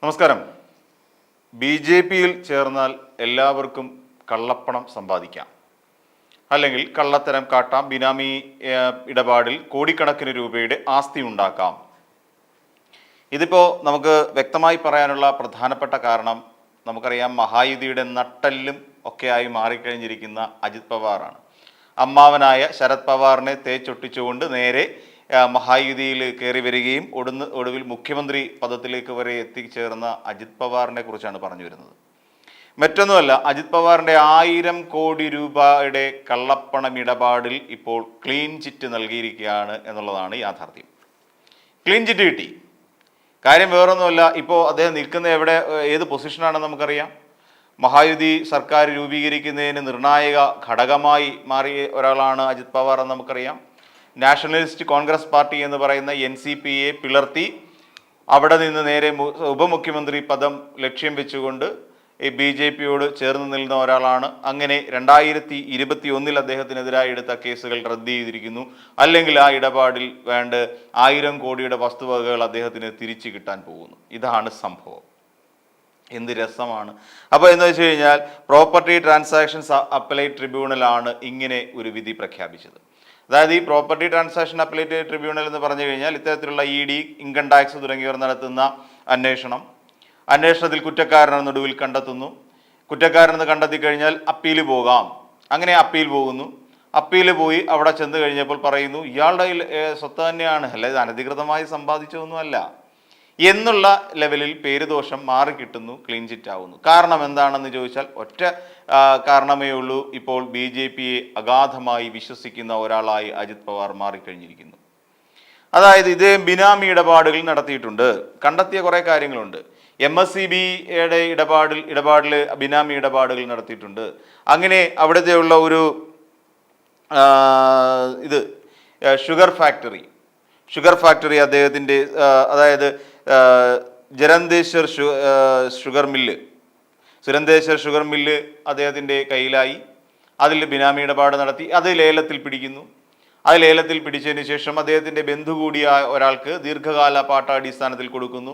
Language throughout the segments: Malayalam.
നമസ്കാരം. ബി.ജെ.പിയിൽ ചേർന്നാൽ എല്ലാവർക്കും കള്ളപ്പണം സമ്പാദിക്കാം, അല്ലെങ്കിൽ കള്ളത്തരം കാട്ടാം, ബിനാമി ഇടപാടിൽ കോടിക്കണക്കിന് രൂപയുടെ ആസ്തി ഉണ്ടാക്കാം. ഇതിപ്പോൾ നമുക്ക് വ്യക്തമായി പറയാനുള്ള പ്രധാനപ്പെട്ട കാരണം നമുക്കറിയാം, മഹായുതിയുടെ നട്ടെല്ലും ഒക്കെയായി മാറിക്കഴിഞ്ഞിരിക്കുന്ന അജിത് പവാറാണ്. അമ്മാവനായ ശരത് പവാറിനെ തേച്ചൊട്ടിച്ചുകൊണ്ട് നേരെ മഹായുതിയിൽ കയറി വരികയും ഒടുവിൽ മുഖ്യമന്ത്രി പദത്തിലേക്ക് വരെ എത്തിച്ചേർന്ന അജിത് പവാറിനെ കുറിച്ചാണ് പറഞ്ഞു വരുന്നത്. മറ്റൊന്നുമല്ല, അജിത് പവാറിൻ്റെ 1000 കോടി രൂപയുടെ കള്ളപ്പണം ഇടപാടിൽ ഇപ്പോൾ ക്ലീൻ ചിറ്റ് നൽകിയിരിക്കുകയാണ് എന്നുള്ളതാണ് യാഥാർത്ഥ്യം. ക്ലീൻ ചിറ്റ് കിട്ടി. കാര്യം വേറൊന്നുമല്ല, ഇപ്പോൾ അദ്ദേഹം നിൽക്കുന്ന ഏത് പൊസിഷനാണെന്ന് നമുക്കറിയാം. മഹായുതി സർക്കാർ രൂപീകരിക്കുന്നതിന് നിർണായക ഘടകമായി മാറിയ ഒരാളാണ് അജിത് പവാർ എന്ന് നമുക്കറിയാം. നാഷണലിസ്റ്റ് കോൺഗ്രസ് പാർട്ടി എന്ന് പറയുന്ന NCPയെ പിളർത്തി അവിടെ നിന്ന് നേരെ ഉപമുഖ്യമന്ത്രി പദം ലക്ഷ്യം വെച്ചുകൊണ്ട് BJPയോട് ചേർന്ന് നിൽക്കുന്ന ഒരാളാണ്. അങ്ങനെ 2021 അദ്ദേഹത്തിനെതിരായി എടുത്ത കേസുകൾ റദ്ദ് ചെയ്തിരിക്കുന്നു. അല്ലെങ്കിൽ ആ ഇടപാടിൽ വേണ്ട 1000 കോടിയുടെ വസ്തുവകകൾ അദ്ദേഹത്തിന് തിരിച്ചു കിട്ടാൻ പോകുന്നു. ഇതാണ് സംഭവം. എന്ത് രസമാണ്. അപ്പോൾ എന്ന് വെച്ച് കഴിഞ്ഞാൽ, പ്രോപ്പർട്ടി ട്രാൻസാക്ഷൻസ് അപ്പലേറ്റ് ട്രിബ്യൂണലാണ് ഇങ്ങനെ ഒരു വിധി പ്രഖ്യാപിച്ചത്. അതായത് ഈ പ്രോപ്പർട്ടി ട്രാൻസാക്ഷൻ അപ്പലേറ്റ് ട്രിബ്യൂണൽ എന്ന് പറഞ്ഞു കഴിഞ്ഞാൽ ഇത്തരത്തിലുള്ള ED, ഇൻകം ടാക്സ് തുടങ്ങിയവർ നടത്തുന്ന അന്വേഷണത്തിൽ കുറ്റക്കാരനെന്ന് ഒടുവിൽ കണ്ടെത്തുന്നു. കുറ്റക്കാരനെന്ന് കണ്ടെത്തി കഴിഞ്ഞാൽ അപ്പീൽ പോകാം. അങ്ങനെ അപ്പീൽ പോകുന്നു. അപ്പീൽ പോയി അവിടെ ചെന്ന് കഴിഞ്ഞപ്പോൾ പറയുന്നു, ഇയാളുടെ സ്വത്ത് തന്നെയാണ്, അല്ലാതെ അനധികൃതമായി സമ്പാദിച്ചതൊന്നുമല്ല എന്നുള്ള ലെവലിൽ പേരുദോഷം മാറിക്കിട്ടുന്നു, ക്ലീൻ ചിറ്റ് ആവുന്നു. കാരണം എന്താണെന്ന് ചോദിച്ചാൽ ഒറ്റ കാരണമേ ഉള്ളൂ. ഇപ്പോൾ BJPയെ അഗാധമായി വിശ്വസിക്കുന്ന ഒരാളായി അജിത് പവാർ മാറിക്കഴിഞ്ഞിരിക്കുന്നു. അതായത് ഇദ്ദേഹം ബിനാമി ഇടപാടുകൾ നടത്തിയിട്ടുണ്ട്. കണ്ടെത്തിയ കുറേ കാര്യങ്ങളുണ്ട്. MSCBയുടെ ഇടപാടിൽ ബിനാമി ഇടപാടുകൾ നടത്തിയിട്ടുണ്ട്. അങ്ങനെ അവിടുത്തെയുള്ള ഒരു ഷുഗർ ഫാക്ടറി അദ്ദേഹത്തിൻ്റെ, അതായത് സുരന്തേശ്വർ ഷുഗർ മില്ല് അദ്ദേഹത്തിൻ്റെ കയ്യിലായി. അതിൽ ബിനാമി ഇടപാട് നടത്തി. അത് ലേലത്തിൽ പിടിക്കുന്നു. അത് ലേലത്തിൽ പിടിച്ചതിന് ശേഷം അദ്ദേഹത്തിൻ്റെ ബന്ധു കൂടിയായ ഒരാൾക്ക് ദീർഘകാല പാട്ടാടിസ്ഥാനത്തിൽ കൊടുക്കുന്നു.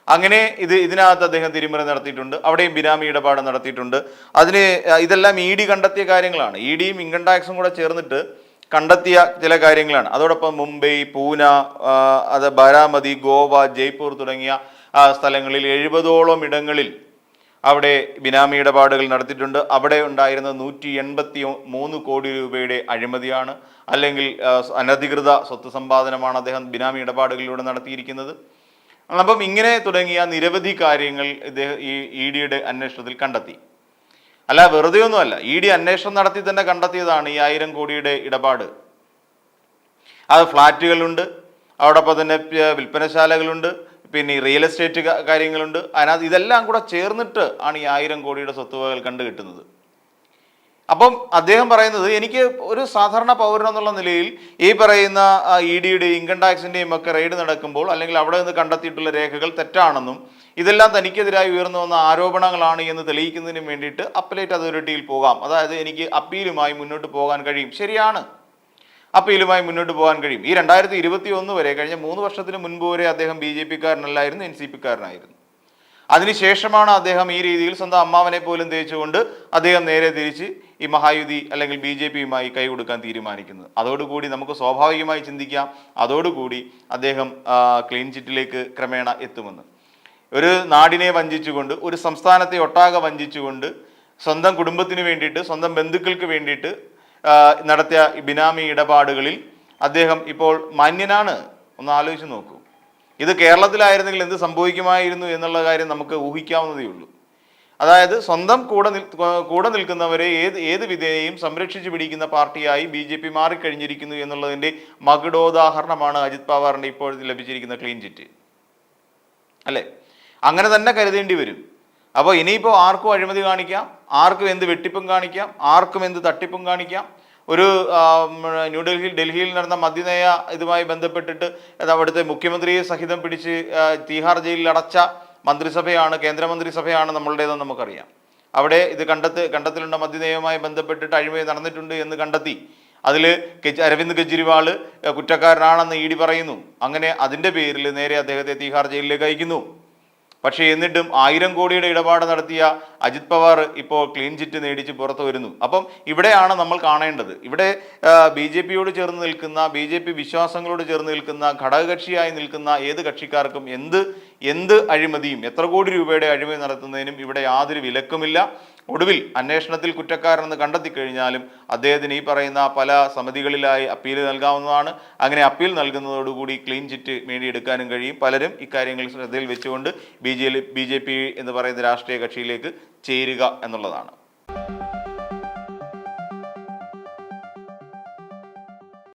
അങ്ങനെ ഇതിനകത്ത് അദ്ദേഹം തിരിമറി നടത്തിയിട്ടുണ്ട്. അവിടെയും ബിനാമി ഇടപാട് നടത്തിയിട്ടുണ്ട്. ഇതെല്ലാം ED കണ്ടെത്തിയ കാര്യങ്ങളാണ്. EDയും ഇൻകം ടാക്സും കൂടെ ചേർന്നിട്ട് കണ്ടെത്തിയ ചില കാര്യങ്ങളാണ്. അതോടൊപ്പം മുംബൈ, പൂന, ബാരാമതി, ഗോവ, ജയ്പൂർ തുടങ്ങിയ സ്ഥലങ്ങളിൽ 70ഓളം ഇടങ്ങളിൽ അവിടെ ബിനാമി ഇടപാടുകൾ നടത്തിയിട്ടുണ്ട്. അവിടെ ഉണ്ടായിരുന്ന 183 കോടി രൂപയുടെ അഴിമതിയാണ്, അല്ലെങ്കിൽ അനധികൃത സ്വത്ത് സമ്പാദനമാണ് അദ്ദേഹം ബിനാമി ഇടപാടുകളിലൂടെ നടത്തിയിരിക്കുന്നത്. അപ്പം ഇങ്ങനെ തുടങ്ങിയ നിരവധി കാര്യങ്ങൾ ഈ EDയുടെ അന്വേഷണത്തിൽ കണ്ടെത്തി. അല്ല, വെറുതെ ഒന്നുമല്ല, ED അന്വേഷണം നടത്തി തന്നെ കണ്ടെത്തിയതാണ് ഈ 1000 കോടിയുടെ ഇടപാട്. അത് ഫ്ലാറ്റുകളുണ്ട്, അതോടൊപ്പം തന്നെ വിൽപ്പനശാലകളുണ്ട്, പിന്നെ റിയൽ എസ്റ്റേറ്റ് കാര്യങ്ങളുണ്ട്. അതിനകത്ത് ഇതെല്ലാം കൂടെ ചേർന്നിട്ട് ആണ് ഈ 1000 കോടിയുടെ സ്വത്തുവകകൾ കണ്ടു കിട്ടുന്നത്. അപ്പം അദ്ദേഹം പറയുന്നത്, എനിക്ക് ഒരു സാധാരണ പൗരൻ എന്നുള്ള നിലയിൽ ഈ പറയുന്ന EDയുടെയും ഇൻകം ടാക്സിൻ്റെയും ഒക്കെ റെയ്ഡ് നടക്കുമ്പോൾ, അല്ലെങ്കിൽ അവിടെ നിന്ന് കണ്ടെത്തിയിട്ടുള്ള രേഖകൾ തെറ്റാണെന്നും ഇതെല്ലാം തനിക്കെതിരായി ഉയർന്നു വന്ന ആരോപണങ്ങളാണ് എന്ന് തെളിയിക്കുന്നതിന് വേണ്ടിയിട്ട് അപ്പലേറ്റ് അതോറിറ്റിയിൽ പോകാം. അതായത് എനിക്ക് അപ്പീലുമായി മുന്നോട്ട് പോകാൻ കഴിയും. ശരിയാണ്, അപ്പീലുമായി മുന്നോട്ട് പോകാൻ കഴിയും. ഈ 2021 വരെ, കഴിഞ്ഞ 3 വർഷത്തിന് മുൻപ് വരെ അദ്ദേഹം BJPക്കാരനല്ലായിരുന്നു, NCPക്കാരനായിരുന്നു. അതിനുശേഷമാണ് അദ്ദേഹം ഈ രീതിയിൽ സ്വന്തം അമ്മാവനെ പോലും തേച്ചുകൊണ്ട് അദ്ദേഹം നേരെ തിരിച്ച് ഈ മഹായുതി അല്ലെങ്കിൽ BJPയുമായി കൈ കൊടുക്കാൻ തീരുമാനിക്കുന്നത്. അതോടുകൂടി നമുക്ക് സ്വാഭാവികമായി ചിന്തിക്കാം, അതോടുകൂടി അദ്ദേഹം ക്ലീൻ ചിറ്റിലേക്ക് ക്രമേണ എത്തുമെന്ന്. ഒരു നാടിനെ വഞ്ചിച്ചുകൊണ്ട്, ഒരു സംസ്ഥാനത്തെ ഒട്ടാകെ വഞ്ചിച്ചുകൊണ്ട്, സ്വന്തം കുടുംബത്തിന് വേണ്ടിയിട്ട്, സ്വന്തം ബന്ധുക്കൾക്ക് വേണ്ടിയിട്ട് നടത്തിയ ബിനാമി ഇടപാടുകളിൽ അദ്ദേഹം ഇപ്പോൾ മാന്യനാണ്. ഒന്ന് ആലോചിച്ച് നോക്കൂ. ഇത് കേരളത്തിലായിരുന്നെങ്കിൽ എന്ത് സംഭവിക്കുമായിരുന്നു എന്നുള്ള കാര്യം നമുക്ക് ഊഹിക്കാവുന്നതേ ഉള്ളൂ. അതായത് സ്വന്തം കൂടെ നിൽക്കുന്നവരെ ഏത് വിധേയയും സംരക്ഷിച്ചു പിടിക്കുന്ന പാർട്ടിയായി BJP മാറിക്കഴിഞ്ഞിരിക്കുന്നു എന്നുള്ളതിൻ്റെ മകുടോദാഹരണമാണ് അജിത് പവാറിൻ്റെ ഇപ്പോൾ ലഭിച്ചിരിക്കുന്ന ക്ലീൻ ചിറ്റ്, അല്ലേ? അങ്ങനെ തന്നെ കരുതേണ്ടി വരും. അപ്പോൾ ഇനിയിപ്പോൾ ആർക്കും അഴിമതി കാണിക്കാം, ആർക്കും എന്ത് വെട്ടിപ്പും കാണിക്കാം, ആർക്കും എന്ത് തട്ടിപ്പും കാണിക്കാം. ഒരു ഡൽഹിയിൽ നടന്ന മദ്യനയ ഇതുമായി ബന്ധപ്പെട്ടിട്ട് അവിടുത്തെ മുഖ്യമന്ത്രിയെ സഹിതം പിടിച്ച് തീഹാർ ജയിലിൽ അടച്ച മന്ത്രിസഭയാണ്, കേന്ദ്രമന്ത്രിസഭയാണ് നമ്മളുടേതെന്ന് നമുക്കറിയാം. അവിടെ ഇത് കണ്ടെത്തലുണ്ട മദ്യനയവുമായി ബന്ധപ്പെട്ടിട്ട് അഴിമതി നടന്നിട്ടുണ്ട് എന്ന് കണ്ടെത്തി. അതിൽ അരവിന്ദ് കെജ്രിവാൾ കുറ്റക്കാരനാണെന്ന് ED പറയുന്നു. അങ്ങനെ അതിൻ്റെ പേരിൽ നേരെ അദ്ദേഹത്തെ തീഹാർ ജയിലിലേക്ക് അയക്കുന്നു. പക്ഷേ എന്നിട്ടും 1000 കോടിയുടെ ഇടപാട് നടത്തിയ അജിത് പവാർ ഇപ്പോൾ ക്ലീൻ ചിറ്റ് നേടിച്ച് പുറത്തു വരുന്നു. അപ്പം ഇവിടെയാണ് നമ്മൾ കാണേണ്ടത്. ഇവിടെ ബി ജെ പിയോട് ചേർന്ന് നിൽക്കുന്ന, ബി ജെ പി വിശ്വാസങ്ങളോട് ചേർന്ന് നിൽക്കുന്ന, ഘടകകക്ഷിയായി നിൽക്കുന്ന ഏത് കക്ഷിക്കാർക്കും എന്ത് അഴിമതിയും, എത്ര കോടി രൂപയുടെ അഴിമതി നടത്തുന്നതിനും ഇവിടെ യാതൊരു വിലക്കുമില്ല. ഒടുവിൽ അന്വേഷണത്തിൽ കുറ്റക്കാരനെന്ന് കണ്ടെത്തി കഴിഞ്ഞാലും അദ്ദേഹത്തിന് ഈ പറയുന്ന പല സമിതികളിലായി അപ്പീൽ നൽകാവുന്നതാണ്. അങ്ങനെ അപ്പീൽ നൽകുന്നതോടുകൂടി ക്ലീൻ ചിറ്റ് നേടിയെടുക്കാനും കഴിയും. പലരും ഇക്കാര്യങ്ങൾ ശ്രദ്ധയിൽ വെച്ചുകൊണ്ട് ബി ജെ പി എന്ന് പറയുന്ന രാഷ്ട്രീയ കക്ഷിയിലേക്ക് ചേരുക എന്നുള്ളതാണ്.